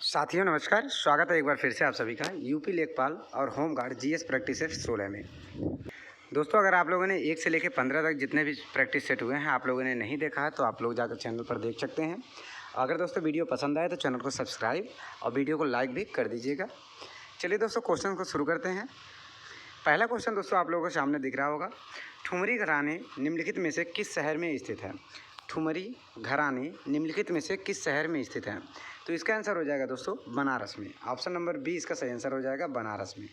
साथियों नमस्कार, स्वागत है एक बार फिर से आप सभी का यूपी लेखपाल और होमगार्ड जीएस प्रैक्टिस सेट 16 में। दोस्तों अगर आप लोगों ने 1 से लेकर 15 तक जितने भी प्रैक्टिस सेट हुए हैं आप लोगों ने नहीं देखा है तो आप लोग जाकर चैनल पर देख सकते हैं। अगर दोस्तों वीडियो पसंद आए तो चैनल को सब्सक्राइब और वीडियो को लाइक भी कर दीजिएगा। चलिए दोस्तों क्वेश्चन को शुरू करते हैं। पहला क्वेश्चन दोस्तों आप लोगों को सामने दिख रहा होगा, ठुमरी घराने निम्नलिखित में से किस शहर में स्थित है? ठुमरी घराने निम्नलिखित में से किस शहर में स्थित है? तो इसका आंसर हो जाएगा दोस्तों बनारस में। ऑप्शन नंबर बी इसका सही आंसर हो जाएगा बनारस में।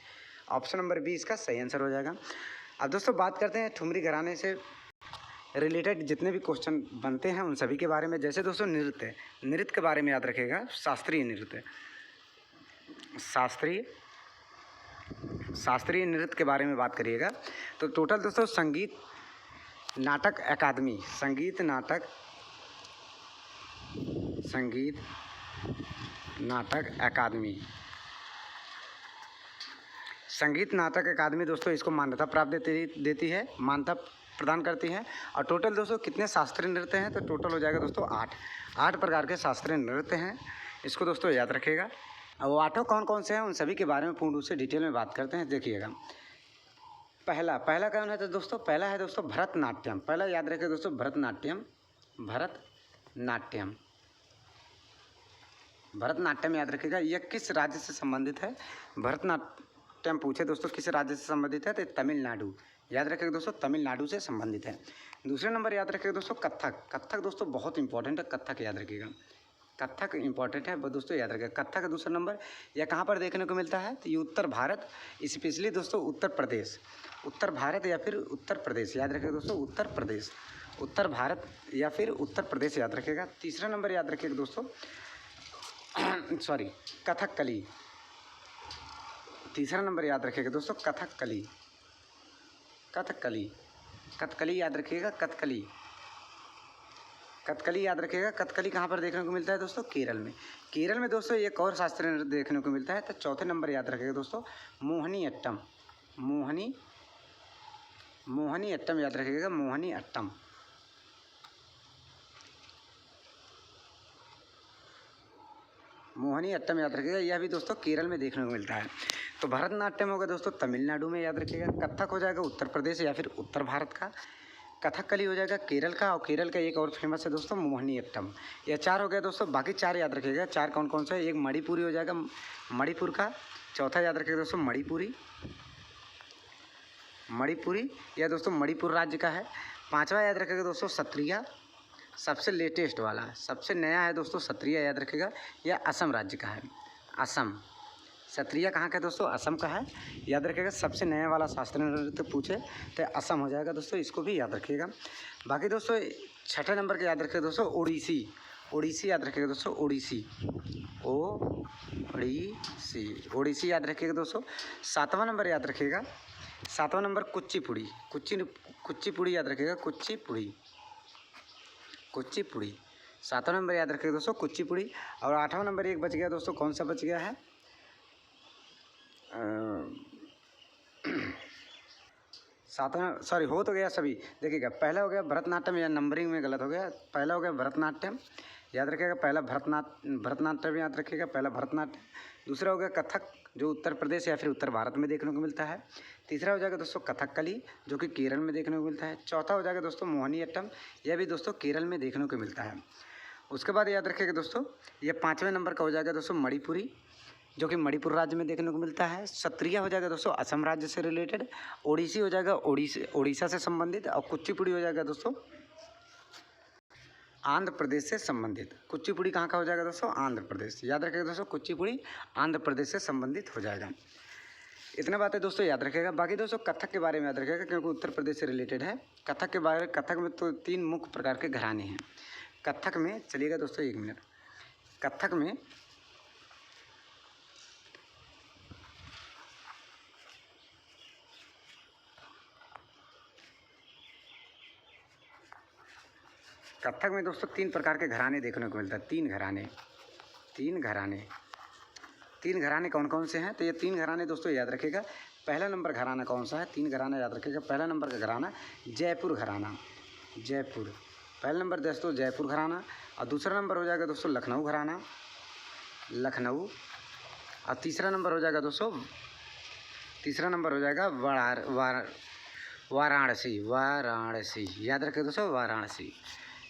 ऑप्शन नंबर बी इसका सही आंसर हो जाएगा। अब दोस्तों बात करते हैं ठुमरी घराने से रिलेटेड जितने भी क्वेश्चन बनते हैं उन सभी के बारे में। जैसे दोस्तों नृत्य के बारे में याद रखिएगा, शास्त्रीय नृत्य, शास्त्रीय नृत्य के बारे में बात करिएगा तो टोटल दोस्तों संगीत नाटक अकादमी, संगीत नाटक अकादमी दोस्तों इसको मान्यता प्राप्त देती है, मान्यता प्रदान करती है। और टोटल दोस्तों कितने शास्त्रीय नृत्य हैं? तो टोटल हो जाएगा दोस्तों 8 प्रकार के शास्त्रीय नृत्य हैं। इसको दोस्तों याद रखिएगा। अब वो 8 कौन कौन से हैं उन सभी के बारे में पूर्ण रूप से डिटेल में बात करते हैं। देखिएगा पहला कौन है? तो दोस्तों पहला है दोस्तों भरतनाट्यम। पहला याद रखिए दोस्तों भरतनाट्यम याद रखिएगा। यह किस राज्य से संबंधित है? भरतनाट्यम पूछे दोस्तों किस राज्य से संबंधित है? तो तमिलनाडु। याद रखिएगा दोस्तों तमिलनाडु से संबंधित है। दूसरे नंबर याद रखिएगा दोस्तों कथक दोस्तों बहुत इंपॉर्टेंट है। कथक याद रखिएगा, कथक इंपॉर्टेंट है दोस्तों, याद रखिएगा। कथक का दूसरा नंबर यह कहाँ पर देखने को मिलता है? तो ये उत्तर भारत, स्पेशली दोस्तों उत्तर भारत या फिर उत्तर प्रदेश। याद रखिएगा दोस्तों उत्तर भारत या फिर उत्तर प्रदेश याद रखिएगा। तीसरा नंबर याद रखिएगा दोस्तों कथकली। तीसरा नंबर याद रखिएगा दोस्तों कथकली याद रखिएगा। कथकली याद रखिएगा। कथकली कहाँ पर देखने को मिलता है दोस्तों? केरल में दोस्तों एक और शास्त्रीय नृत्य देखने को मिलता है। तो चौथे नंबर याद रखिएगा दोस्तों मोहिनी अट्टम याद रखिएगा। मोहिनी अट्टम याद रखिएगा। यह भी दोस्तों केरल में देखने को मिलता है। तो भरतनाट्यम होगा दोस्तों तमिलनाडु में, याद रखिएगा। कथक हो जाएगा उत्तर प्रदेश या फिर उत्तर भारत का। कथकली हो जाएगा केरल का, और केरल का एक और फेमस है दोस्तों मोहिनी अट्टम। यह 4 हो गया दोस्तों। बाकी 4 याद रखिएगा। 4 कौन कौन सा है? एक मणिपुरी हो जाएगा, मणिपुर का। चौथा याद रखिएगा दोस्तों मणिपुरी यह दोस्तों मणिपुर राज्य का है। 5वां याद रखिएगा दोस्तों सत्रिया, सबसे लेटेस्ट वाला, सबसे नया है दोस्तों सत्रिया, याद रखिएगा। यह असम राज्य का है। असम, सत्रिया कहाँ का है दोस्तों? असम का है। याद रखिएगा सबसे नया वाला शास्त्रीय नृत्य पूछे तो असम हो जाएगा दोस्तों, इसको भी याद रखिएगा। बाकी दोस्तों 6ठे नंबर के याद रखिएगा दोस्तों ओडिसी याद रखिएगा दोस्तों। ओडिसी याद रखिएगा दोस्तों। 7वां नंबर याद रखिएगा। 7वां नंबर कुचिपुड़ी याद रखिएगा। कुचिपुड़ी 7वां नंबर याद रखिएगा दोस्तों कुचिपुड़ी। और 8वां नंबर एक बच गया दोस्तों, कौन सा बच गया है? 7वां सॉरी हो तो गया सभी। देखिएगा पहला हो गया भरतनाट्यम, या नंबरिंग में गलत हो गया। पहला हो गया भरतनाट्यम याद रखिएगा। पहला भरतनाट्यम याद रखिएगा, पहला भरतनाट्यम। दूसरा हो गया कथक जो उत्तर प्रदेश या फिर उत्तर भारत में देखने को मिलता है। तीसरा हो जाएगा दोस्तों कथकली जो कि केरल में देखने को मिलता है। चौथा हो जाएगा दोस्तों मोहिनी अट्टम, यह भी दोस्तों केरल में देखने को मिलता है। उसके बाद याद रखिएगा दोस्तों ये 5वें नंबर का हो जाएगा दोस्तों मणिपुरी जो कि मणिपुर राज्य में देखने को मिलता है। सत्रिया हो जाएगा दोस्तों असम राज्य से रिलेटेड। ओडिसी हो जाएगा ओडिशा से संबंधित। और कुचिपुड़ी हो जाएगा दोस्तों आंध्र प्रदेश से संबंधित। कुचिपुड़ी कहाँ का हो जाएगा दोस्तों? आंध्र प्रदेश। याद रखिएगा दोस्तों कुचिपुड़ी आंध्र प्रदेश से संबंधित हो जाएगा। इतना बातें दोस्तों याद रखिएगा। बाकी दोस्तों कथक के बारे में याद रखिएगा क्योंकि उत्तर प्रदेश से रिलेटेड है। कथक में तो 3 मुख्य प्रकार के घराने हैं कथक में। चलिएगा दोस्तों 1 मिनट। कथक में दोस्तों 3 प्रकार के घराने देखने को मिलता है। 3 घराने कौन कौन से हैं? तो ये 3 घराने दोस्तों याद रखिएगा। पहला नंबर घराना कौन सा है? 3 घराना याद रखिएगा। पहला नंबर का घराना जयपुर घराना, पहला नंबर दोस्तों जयपुर घराना। और दूसरा नंबर हो जाएगा दोस्तों लखनऊ घराना। लखनऊ। और तीसरा नंबर हो जाएगा दोस्तों, तीसरा नंबर हो जाएगा वाराणसी। वाराणसी याद रखिए दोस्तों, वाराणसी।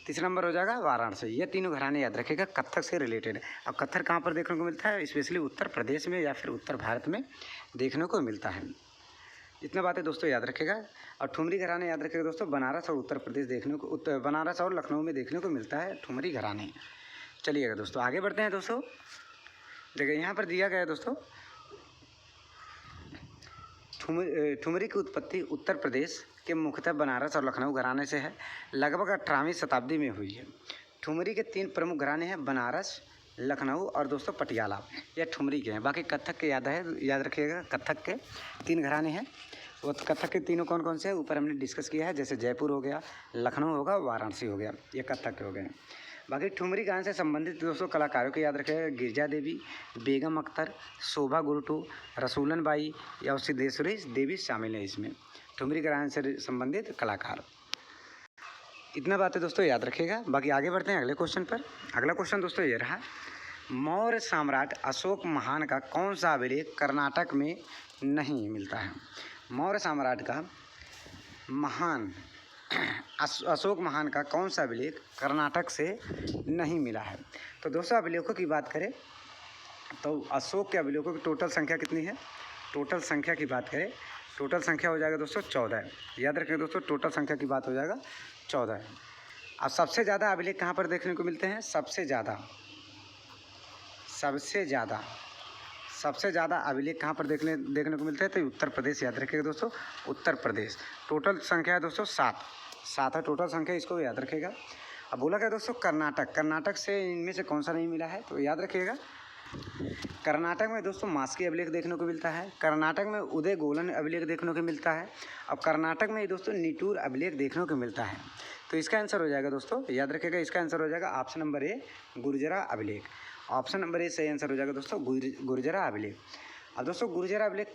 तीसरा नंबर हो जाएगा वाराणसी। ये तीनों घराने याद रखिएगा, कथक से रिलेटेड। अब कथक कहाँ पर देखने को मिलता है? स्पेशली उत्तर प्रदेश में या फिर उत्तर भारत में देखने को मिलता है। इतना बातें दोस्तों याद रखिएगा। और ठुमरी घराने याद रखिएगा दोस्तों, बनारस और उत्तर प्रदेश देखने को, बनारस और लखनऊ में देखने को मिलता है ठुमरी घराने। चलिएगा दोस्तों आगे बढ़ते हैं दोस्तों। देखिए यहाँ पर दिया गया है दोस्तों, ठुमरी की उत्पत्ति उत्तर प्रदेश के मुख्यतः बनारस और लखनऊ घराने से है। लगभग 18वीं शताब्दी में हुई है। ठुमरी के 3 प्रमुख घराने हैं, बनारस, लखनऊ और दोस्तों पटियाला। ये ठुमरी के हैं। बाकी कथक के याद रखिएगा, कथक के 3 घराने हैं। वो कथक के तीनों कौन कौन से हैं ऊपर हमने डिस्कस किया है, जैसे जयपुर हो गया, लखनऊ होगा, वाराणसी हो गया, ये कथक के हो गए। बाकी ठुमरी गान से संबंधित दोस्तों कलाकारों के याद रखिएगा, गिरजा देवी, बेगम अख्तर, शोभा गुरटू, रसूलन बाई या सिद्धेश्वरी देवी शामिल है इसमें, ठुमरी गान से संबंधित कलाकार। इतना बातें दोस्तों याद रखिएगा। बाकी आगे बढ़ते हैं अगले क्वेश्चन पर। अगला क्वेश्चन दोस्तों ये रहा, मौर्य सम्राट अशोक महान का कौन सा अभिलेख कर्नाटक में नहीं मिलता है? मौर्य सम्राट का महान अशोक महान का कौन सा अभिलेख कर्नाटक से नहीं मिला है? तो दोस्तों अभिलेखों की बात करें तो अशोक के अभिलेखों की टोटल संख्या कितनी है? टोटल संख्या की बात करें, टोटल संख्या हो जाएगा दोस्तों 14। याद रखें दोस्तों, टोटल संख्या की बात हो जाएगा 14। अब सबसे ज़्यादा अभिलेख कहाँ पर देखने को मिलते हैं? सबसे ज़्यादा अभिलेख कहाँ पर देखने को मिलते हैं? तो उत्तर प्रदेश। याद रखिएगा दोस्तों, उत्तर प्रदेश। टोटल संख्या है दोस्तों 7 है टोटल संख्या, इसको याद रखिएगा। अब बोला गया दोस्तों कर्नाटक से इनमें से कौन सा नहीं मिला है? तो याद रखिएगा, कर्नाटक में दोस्तों मास्की अभिलेख देखने को मिलता है, कर्नाटक में उदय गोलन अभिलेख देखने को मिलता है, और कर्नाटक में दोस्तों निटूर अभिलेख देखने को मिलता है। तो इसका आंसर हो जाएगा दोस्तों, याद रखिएगा, इसका आंसर हो जाएगा ऑप्शन नंबर ए, गुर्जरा अभिलेख। ऑप्शन नंबर ए सही आंसर हो जाएगा दोस्तों, गुर्जरा अभिलेख। अब दोस्तों गुर्जरा अभिलेख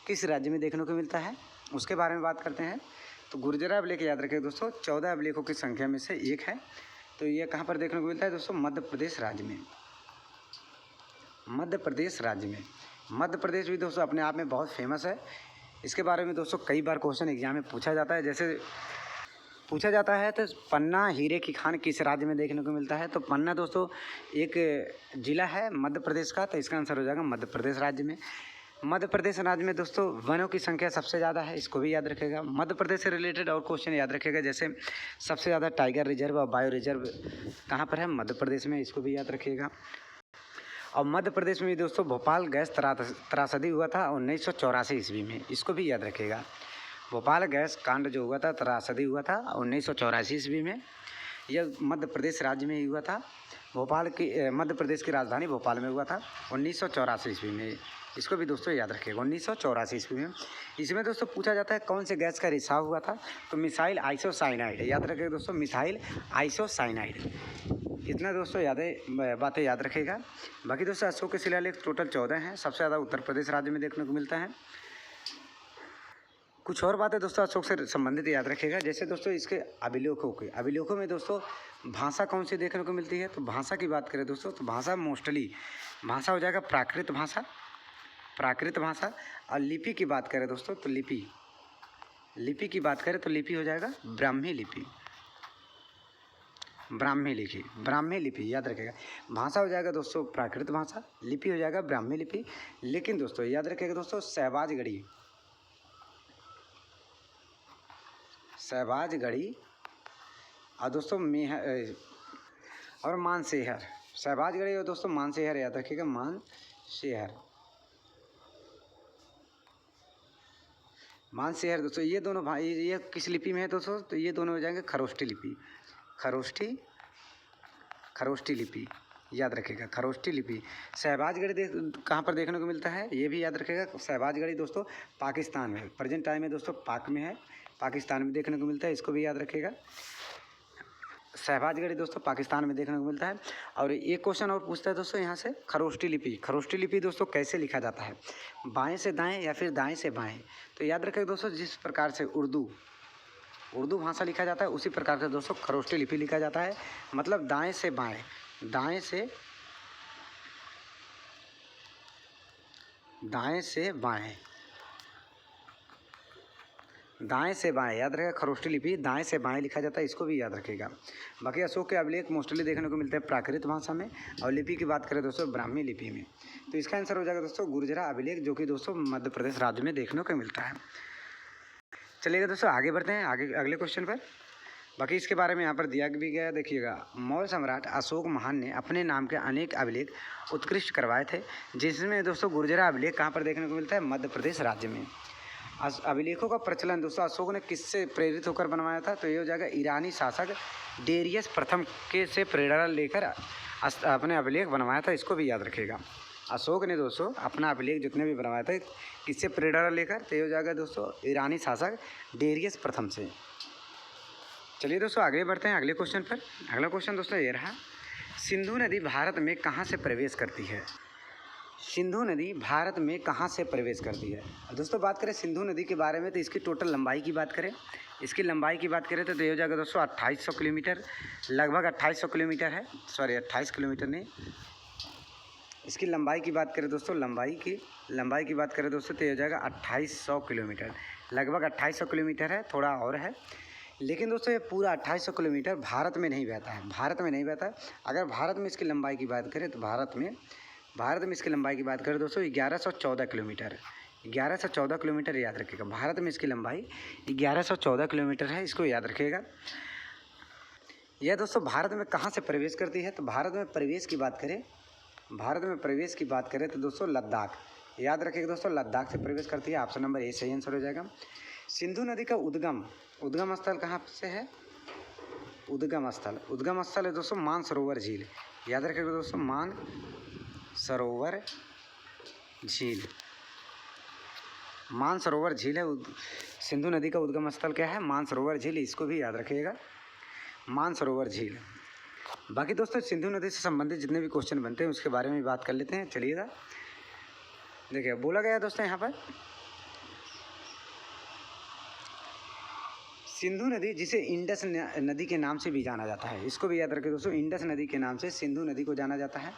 किस राज्य में देखने को मिलता है उसके बारे में बात करते हैं। तो गुर्जरा अभिलेख याद रखिएगा दोस्तों 14 अभिलेखों की संख्या में से एक है। तो ये कहाँ पर देखने को मिलता है दोस्तों? मध्य प्रदेश राज्य में। मध्य प्रदेश भी दोस्तों अपने आप में बहुत फेमस है। इसके बारे में दोस्तों कई बार क्वेश्चन एग्जाम में पूछा जाता है। जैसे पूछा जाता है तो पन्ना हीरे की खान किस राज्य में देखने को मिलता है? तो पन्ना दोस्तों एक ज़िला है मध्य प्रदेश का, तो इसका आंसर हो जाएगा मध्य प्रदेश राज्य में। मध्य प्रदेश राज्य में दोस्तों वनों की संख्या सबसे ज़्यादा है, इसको भी याद रखिएगा। मध्य प्रदेश से रिलेटेड और क्वेश्चन याद रखिएगा, जैसे सबसे ज़्यादा टाइगर रिजर्व और बायो रिजर्व कहाँ पर है? मध्य प्रदेश में, इसको भी याद रखिएगा। और मध्य प्रदेश में दोस्तों भोपाल गैस त्रासदी हुआ था 1984 ईस्वी में, इसको भी याद रखिएगा। भोपाल गैस कांड जो हुआ था, त्रासदी हुआ था 1984 ईस्वी में, यह मध्य प्रदेश राज्य में ही हुआ था। मध्य प्रदेश की राजधानी भोपाल में हुआ था 1984 ईस्वी में, इसको भी दोस्तों याद रखिएगा, 1984 ईस्वी में। इसमें दोस्तों पूछा जाता है कौन से गैस का रिसाव हुआ था? तो मिसाइल आइसोसाइनाइड, याद रखिएगा दोस्तों, मिसाइल आइसोसाइनाइड। इतना दोस्तों बातें याद रखिएगा। बाकी दोस्तों अशोक के शिलालेख टोटल 14 हैं, सबसे ज़्यादा उत्तर प्रदेश राज्य में देखने को मिलता है। कुछ और बातें दोस्तों अशोक से संबंधित याद रखिएगा, जैसे दोस्तों इसके अभिलेखों में दोस्तों भाषा कौन सी देखने को मिलती है? तो भाषा की बात करें दोस्तों तो भाषा हो जाएगा प्राकृत भाषा। और लिपि की बात करें दोस्तों तो लिपि की बात करें तो लिपि हो जाएगा ब्राह्मी लिपि, याद रखिएगा। भाषा हो जाएगा दोस्तों प्राकृत भाषा, लिपि हो जाएगा ब्राह्मी लिपि। लेकिन दोस्तों याद रखिएगा दोस्तों शहबाजगढ़ी और दोस्तों और मानसेहर, शहबाजगढ़ी और दोस्तों मानसेहर, याद रखिएगा मानसेहर दोस्तों, ये दोनों ये किस लिपि में है दोस्तों? तो ये दोनों हो जाएंगे खरोष्टी लिपि, याद रखिएगा खरोष्टी लिपि। शहबाजगढ़ी कहाँ पर देखने को मिलता है? ये भी याद रखिएगा, शहबाजगढ़ी दोस्तों पाकिस्तान में, प्रेजेंट टाइम में दोस्तों पाक में है, पाकिस्तान में देखने को मिलता है, इसको भी याद रखिएगा। शहबाजगढ़ी दोस्तों पाकिस्तान में देखने को मिलता है। और एक क्वेश्चन और पूछता है दोस्तों यहाँ से, खरोष्टी लिपि दोस्तों कैसे लिखा जाता है? बाएं से दाएं या फिर दाएं से बाएं? तो याद रखिएगा दोस्तों, जिस प्रकार से उर्दू भाषा लिखा जाता है उसी प्रकार से दोस्तों खरोष्टी लिपि लिखा जाता है, मतलब दाएं से दाएं से बाएं, दाएं से बाएं याद रखेगा। खरोष्टी लिपि दाएं से बाएं लिखा जाता है, इसको भी याद रखेगा। बाकी अशोक के अभिलेख मोस्टली देखने को मिलते हैं प्राकृत भाषा में, और लिपि की बात करें दोस्तों ब्राह्मी लिपि में। तो इसका आंसर हो जाएगा दोस्तों गुर्जरा अभिलेख, जो कि दोस्तों मध्य प्रदेश राज्य में देखने को मिलता है। चलिएगा दोस्तों आगे बढ़ते हैं आगे अगले क्वेश्चन पर। बाकी इसके बारे में यहाँ पर दिया भी गया, देखिएगा। मौर्य सम्राट अशोक महान ने अपने नाम के अनेक अभिलेख उत्कृष्ट करवाए थे, जिसमें दोस्तों गुर्जरा अभिलेख कहाँ पर देखने को मिलता है? मध्य प्रदेश राज्य में। अभिलेखों का प्रचलन दोस्तों अशोक ने किससे प्रेरित होकर बनवाया था? तो ये हो जाएगा ईरानी शासक डेरियस प्रथम के से प्रेरणा लेकर अपने अभिलेख बनवाया था, इसको भी याद रखिएगा। अशोक ने दोस्तों अपना अभिलेख जितने भी बनवाया था किससे प्रेरणा लेकर? तो ये हो जाएगा दोस्तों ईरानी शासक डेरियस प्रथम से। चलिए दोस्तों आगे बढ़ते हैं अगले क्वेश्चन पर। अगला क्वेश्चन दोस्तों ये रहा, सिंधु नदी भारत में कहाँ से प्रवेश करती है? सिंधु नदी भारत में कहाँ से प्रवेश करती है? दोस्तों बात करें सिंधु नदी के बारे में तो इसकी टोटल लंबाई की बात करें, इसकी लंबाई की बात करें तो ये हो जाएगा दोस्तों 2800 किलोमीटर, लगभग 2800 किलोमीटर है। सॉरी 28 किलोमीटर नहीं, इसकी लंबाई की बात करें दोस्तों, लंबाई की बात करें दोस्तों तो ये हो जाएगा 2800 किलोमीटर, लगभग 2800 किलोमीटर है, थोड़ा और है। लेकिन दोस्तों ये पूरा 2800 किलोमीटर भारत में नहीं बहता है, भारत में नहीं बहता है। अगर भारत में इसकी लंबाई की बात करें तो भारत में इसकी लंबाई की बात करें दोस्तों 1114 किलोमीटर, 1114 किलोमीटर याद रखिएगा। भारत में इसकी लंबाई 1114 किलोमीटर है, इसको याद रखिएगा। यह दोस्तों भारत में कहाँ से प्रवेश करती है? तो भारत में प्रवेश की बात करें तो दोस्तों लद्दाख, याद रखिएगा दोस्तों, लद्दाख से प्रवेश करती है। ऑप्शन नंबर ए सही आंसर हो जाएगा। सिंधु नदी का उद्गम स्थल कहाँ से है? उद्गम स्थल है दोस्तों मानसरोवर झील, याद रखिएगा दोस्तों, मानसरोवर झील है। सिंधु नदी का उद्गम स्थल क्या है? मानसरोवर झील, इसको भी याद रखिएगा, मानसरोवर झील। बाकी दोस्तों सिंधु नदी से संबंधित जितने भी क्वेश्चन बनते हैं उसके बारे में बात कर लेते हैं। चलिएगा देखिए, बोला गया दोस्तों यहाँ पर सिंधु नदी जिसे इंडस नदी के नाम से भी जाना जाता है, इसको भी याद रखें दोस्तों, इंडस नदी के नाम से सिंधु नदी को जाना जाता है,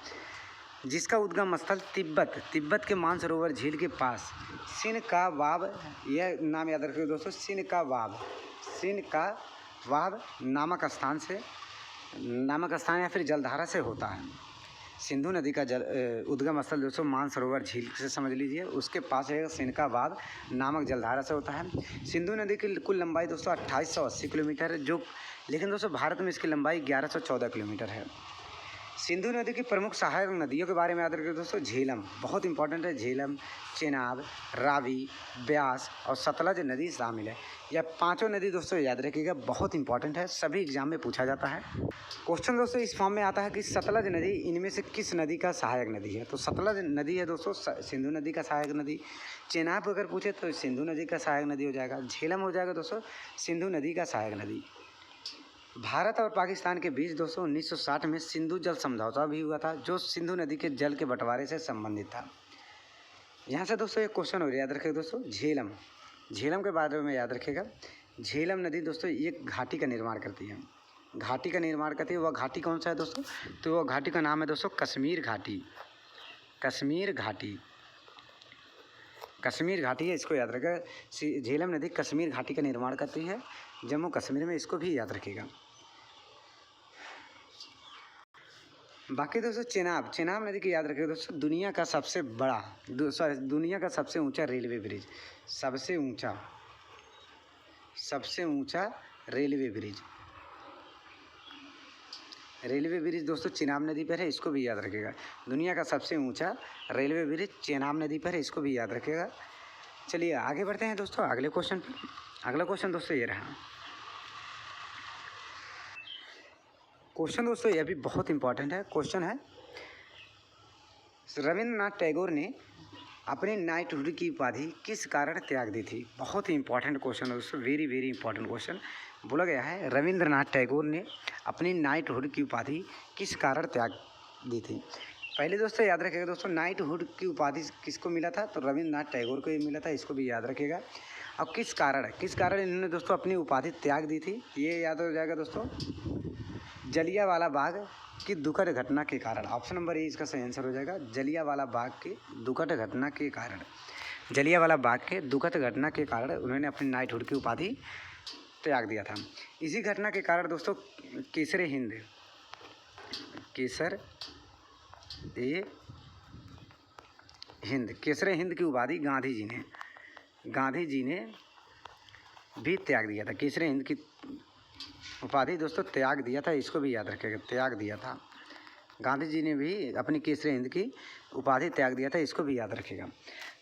जिसका उद्गम स्थल तिब्बत के मानसरोवर झील के पास सिनका वाब, यह नाम याद रखें दोस्तों, सिनका वाब नामक स्थान या फिर जलधारा से होता है। सिंधु नदी का उद्गम स्थल दोस्तों मानसरोवर झील से समझ लीजिए, उसके पास है सिनका वाब नामक जलधारा से होता है। सिंधु नदी की कुल लंबाई दोस्तों 2880 किलोमीटर है, लेकिन दोस्तों भारत में इसकी लंबाई 1114 किलोमीटर है। सिंधु नदी की प्रमुख सहायक नदियों के बारे में याद रखिए दोस्तों, झेलम बहुत इंपॉर्टेंट है, झेलम, चेनाब, रावी, ब्यास और सतलज नदी शामिल है। यह पांचों नदी दोस्तों याद रखिएगा, बहुत इंपॉर्टेंट है, सभी एग्जाम में पूछा जाता है। क्वेश्चन दोस्तों इस फॉर्म में आता है कि सतलज नदी इनमें से किस नदी का सहायक नदी है? तो सतलज नदी है दोस्तों सिंधु नदी का सहायक नदी। चेनाब अगर पूछे तो सिंधु नदी का सहायक नदी हो जाएगा। झेलम हो जाएगा दोस्तों सिंधु नदी का सहायक नदी। भारत और पाकिस्तान के बीच दोस्तों 1960 में सिंधु जल समझौता भी हुआ था, जो सिंधु नदी के जल के बंटवारे से संबंधित था। यहाँ से दोस्तों एक क्वेश्चन और याद रखेगा दोस्तों, झेलम के बारे में याद रखेगा। झेलम नदी दोस्तों एक घाटी का निर्माण करती है, वह घाटी कौन सा है दोस्तों? तो वह घाटी का नाम है दोस्तों कश्मीर घाटी है, इसको याद रखेगा। झेलम नदी कश्मीर घाटी का निर्माण करती है जम्मू कश्मीर में, इसको भी याद रखिएगा। बाकी दोस्तों चेनाब नदी की याद रखिएगा दोस्तों, दुनिया का सबसे ऊंचा रेलवे ब्रिज दोस्तों चेनाब नदी पर है, इसको भी याद रखिएगा। दुनिया का सबसे ऊंचा रेलवे ब्रिज चेनाब नदी पर है, इसको भी याद रखिएगा। चलिए आगे बढ़ते हैं दोस्तों अगले क्वेश्चन पर। अगला क्वेश्चन दोस्तों ये रहा। क्वेश्चन दोस्तों यह भी बहुत इंपॉर्टेंट है। क्वेश्चन है, रविंद्रनाथ टैगोर ने अपने नाइटहुड की उपाधि किस कारण त्याग दी थी? बहुत ही इंपॉर्टेंट क्वेश्चन है दोस्तों, वेरी वेरी इंपॉर्टेंट क्वेश्चन। बोला गया है रविंद्रनाथ टैगोर ने अपनी नाइटहुड की उपाधि किस कारण त्याग दी थी? पहले दोस्तों याद रखिएगा दोस्तों, नाइटहुड की उपाधि किसको मिला था? तो रविंद्रनाथ टैगोर को ही मिला था, इसको भी याद रखिएगा। अब किस कारण इन्होंने दोस्तों अपनी उपाधि त्याग दी थी? ये याद हो जाएगा दोस्तों, जलियांवाला बाग की दुखद घटना के कारण। ऑप्शन नंबर ए इसका सही आंसर हो जाएगा। जलियांवाला बाग की दुखद घटना के कारण, जलियांवाला बाग के दुखद घटना के कारण उन्होंने अपनी नाइटहुड की उपाधि त्याग दिया था। इसी घटना के कारण दोस्तों केसर हिंद, केसर ए हिंद, केसर हिंद की उपाधि गांधी जी ने भी त्याग दिया था। केसर हिंद की उपाधि दोस्तों त्याग दिया था, इसको भी याद रखेगा, त्याग दिया था। गांधी जी ने भी अपनी केसरी हिंद की उपाधि त्याग दिया था, इसको भी याद रखेगा।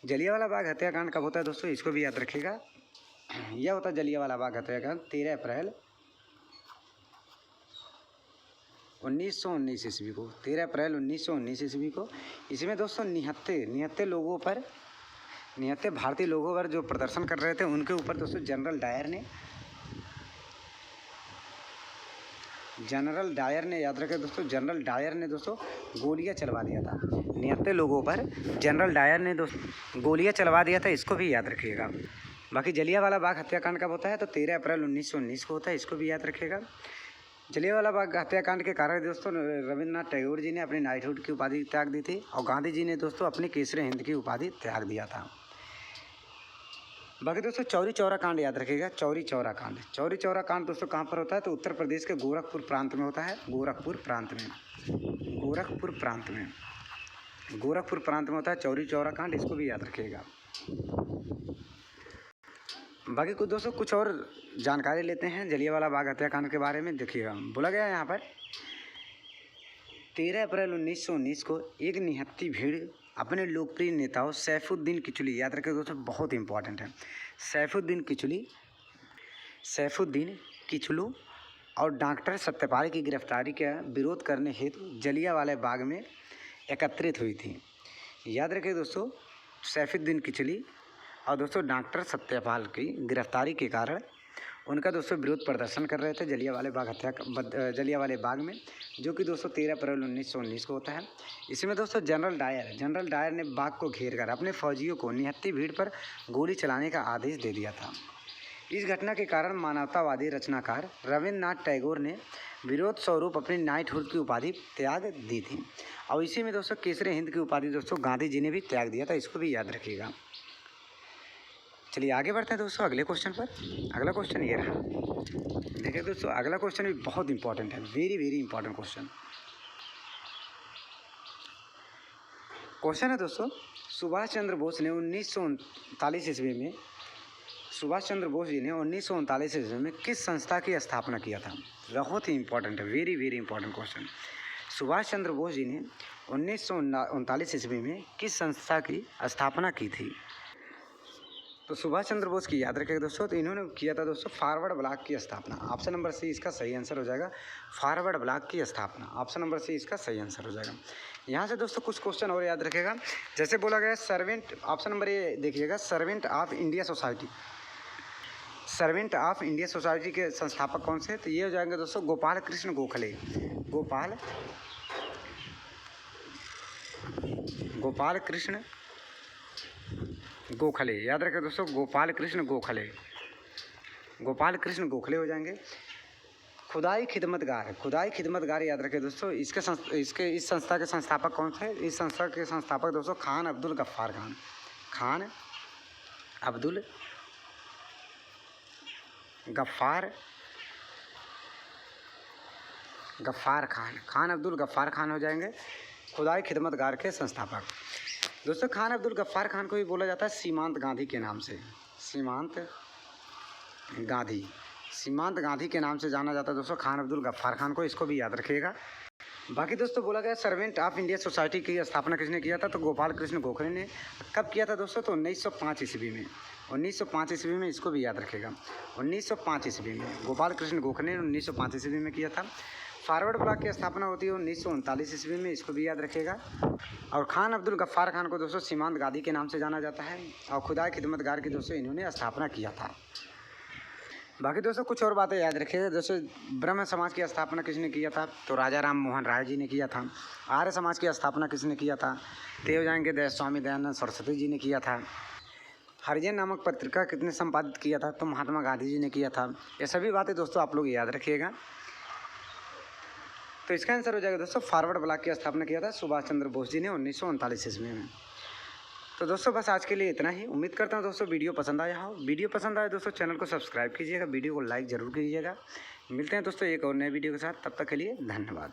जलियांवाला बाग हत्याकांड कब होता है दोस्तों, इसको भी याद रखेगा। यह होता है जलियांवाला बाग हत्याकांड 13 अप्रैल 1919 ईस्वी को, 13 अप्रैल 1919 ईस्वी को। इसमें दोस्तों निहत्ते लोगों पर, निहत्ते भारतीय लोगों पर जो प्रदर्शन कर रहे थे उनके ऊपर दोस्तों जनरल डायर ने याद रखें दोस्तों, जनरल डायर ने दोस्तों गोलियां चलवा दिया था। निहत्ते लोगों पर जनरल डायर ने दोस्तों गोलियां चलवा दिया था, इसको भी याद रखिएगा। बाकी जलियांवाला बाग हत्याकांड कब होता है तो 13 अप्रैल 1919 को होता है, इसको भी याद रखिएगा। जलियांवाला बाग हत्याकांड के कारण दोस्तों रविंद्रनाथ टैगोर जी ने अपनी नाइटहुड की उपाधि त्याग दी थी और गांधी जी ने दोस्तों अपनी केसरी हिंद की उपाधि त्याग दिया था। बाकी दोस्तों चौरी चौरा कांड याद रखिएगा। चौरी चौरा कांड दोस्तों कहाँ पर होता है तो उत्तर प्रदेश के गोरखपुर प्रांत में होता है। गोरखपुर प्रांत में होता है चौरी चौरा कांड, इसको भी याद रखिएगा। बाकी कुछ दोस्तों कुछ और जानकारी लेते हैं जलियांवाला बाग हत्याकांड के बारे में। देखिएगा बोला गया है यहाँ पर 13 अप्रैल 1919 को एक निहत्ती भीड़ अपने लोकप्रिय नेताओं सैफुद्दीन किचलू, याद रखें दोस्तों बहुत इंपॉर्टेंट है, सैफुद्दीन किचलू और डॉक्टर सत्यपाल की गिरफ्तारी का विरोध करने हेतु जलियांवाला बाग में एकत्रित हुई थी। याद रखें दोस्तों सैफुद्दीन किचलू और डॉक्टर सत्यपाल की गिरफ्तारी के कारण उनका विरोध प्रदर्शन कर रहे थे जलियांवाला बाग में, जो कि 13 अप्रैल 1919 को होता है। इसमें जनरल डायर ने बाग को घेर कर अपने फौजियों को निहत्ती भीड़ पर गोली चलाने का आदेश दे दिया था। इस घटना के कारण मानवतावादी रचनाकार रविंद्रनाथ टैगोर ने विरोध स्वरूप अपनी नाइटहुड की उपाधि त्याग दी थी और इसी में केसरी हिंद की उपाधि गांधी जी ने भी त्याग दिया था, इसको भी याद रखिएगा। चलिए आगे बढ़ते हैं दोस्तों अगले क्वेश्चन पर। अगला क्वेश्चन ये रहा, देखिए दोस्तों अगला क्वेश्चन भी बहुत इंपॉर्टेंट है, वेरी इंपॉर्टेंट क्वेश्चन है दोस्तों। सुभाष चंद्र बोस जी ने 1939 ईस्वी में किस संस्था की स्थापना किया था। बहुत ही इंपॉर्टेंट है, very important question. Subhash Chandra Bose ji ने 1939 ईस्वी में किस संस्था की स्थापना की थी। तो सुभाष चंद्र बोस की याद रखेगा दोस्तों, तो इन्होंने किया था फॉरवर्ड ब्लॉक की स्थापना। ऑप्शन नंबर सी इसका सही आंसर हो जाएगा, फॉरवर्ड ब्लॉक की स्थापना। ऑप्शन नंबर सी इसका सही आंसर हो जाएगा। यहाँ से दोस्तों कुछ क्वेश्चन और याद रखेगा, जैसे बोला गया सर्वेंट, ऑप्शन नंबर ए देखिएगा, सर्वेंट ऑफ इंडिया सोसाइटी के संस्थापक कौन से, तो ये हो जाएंगे दोस्तों गोपाल कृष्ण गोखले, याद रखें दोस्तों गोपाल कृष्ण गोखले हो जाएंगे। खुदाई खिदमतगार याद रखें दोस्तों, इस संस्था के संस्थापक कौन थे। इस संस्था के संस्थापक दोस्तों खान अब्दुल गफ्फार खान हो जाएंगे खुदाई खिदमतगार के संस्थापक। दोस्तों खान अब्दुल गफ्फार खान को भी बोला जाता है सीमांत गांधी के नाम से, सीमांत गांधी के नाम से जाना जाता है दोस्तों खान अब्दुल गफ्फार खान को, इसको भी याद रखिएगा। बाकी दोस्तों बोला गया सर्वेंट ऑफ इंडिया सोसाइटी की स्थापना किसने किया था, तो गोपाल कृष्ण गोखले ने। कब किया था दोस्तों, तो 1905 ईस्वी में। 1905 ईस्वी में, इसको भी याद रखेगा। 1905 ईस्वी में गोपाल कृष्ण गोखले ने 1905 ईस्वी में किया था। फॉरवर्ड ब्लॉक की स्थापना होती है 1939 ईस्वी में, इसको भी याद रखेगा। और खान अब्दुल गफ्फार खान को दोस्तों सीमांत गांधी के नाम से जाना जाता है और खुदाई खिदमतगार की दोस्तों इन्होंने स्थापना किया था। बाकी दोस्तों कुछ और बातें याद रखिएगा, दोस्तों ब्रह्म समाज की स्थापना किसने किया था, तो राजा राम मोहन राय जी ने किया था। आर्य समाज की स्थापना किसने किया था, तो हो जाएंगे स्वामी दयानंद सरस्वती जी ने किया था। हरिजन नामक पत्रिका किसने संपादित किया था, तो महात्मा गांधी जी ने किया था। ये सभी बातें दोस्तों आप लोग याद रखिएगा। तो इसका आंसर हो जाएगा दोस्तों फॉरवर्ड ब्लॉक की स्थापना किया था सुभाष चंद्र बोस जी ने 1939 ईस्वी में। तो दोस्तों बस आज के लिए इतना ही। उम्मीद करता हूँ दोस्तों वीडियो पसंद आया हो। वीडियो पसंद आए दोस्तों चैनल को सब्सक्राइब कीजिएगा, वीडियो को लाइक ज़रूर कीजिएगा। मिलते हैं दोस्तों एक और नए वीडियो के साथ, तब तक के लिए धन्यवाद।